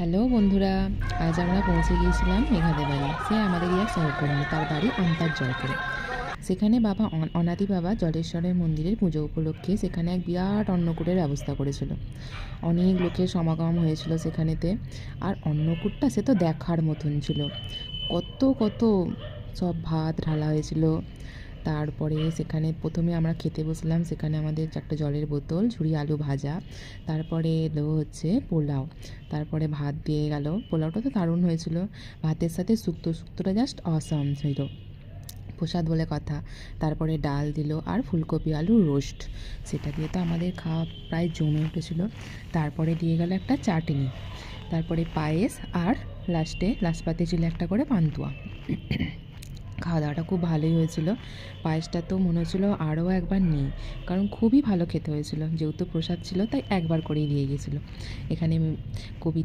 Hello বন্ধুরা, আজ আমরা পৌঁছে গিয়েছিলাম মেঘাদের বাড়ি। সে আমাদেরই এক সহকর্মী, তার বাড়ি অন্তর্জলপুরে। সেখানে বাবা অনাদি বাবা জলেশ্বরের মন্দিরের পুজো উপলক্ষে সেখানে এক বিরাট অন্নকূটের ব্যবস্থা করেছিল। অনেক লোকের সমাগম হয়েছিল সেখানেতে। আর অন্নকূটটা সে তো দেখার মতন ছিল। কত কত সব ভাত ঢালা হয়েছিল। তারপরে সেখানে প্রথমে আমরা খেতে বসলাম। সেখানে আমাদের একটা জলের বোতল, ঝুরি আলু ভাজা, তারপরে এলো হচ্ছে পোলাও, তারপরে ভাত দিয়ে গেল। পোলাওটা তো দারুণ হয়েছিল। ভাতের সাথে শুক্তোটা জাস্ট অসাম ছিল, প্রসাদ বলে কথা। তারপরে ডাল দিল আর ফুলকপি আলু রোস্ট, সেটা দিয়ে তো আমাদের খাওয়া প্রায় জমে উঠেছিল। তারপরে দিয়ে গেল একটা চাটনি, তারপরে পায়েস, আর লাস্ট পাতে ছিল একটা করে পান্তুয়া। খাওয়া দাওয়াটা খুব ভালোই হয়েছিল। পায়েসটা তো মনে হচ্ছিলো আরও একবার নিই, কারণ খুবই ভালো খেতে হয়েছিল। যেহেতু প্রসাদ ছিল তাই একবার করেই দিয়ে গেছিলো। এখানে কবি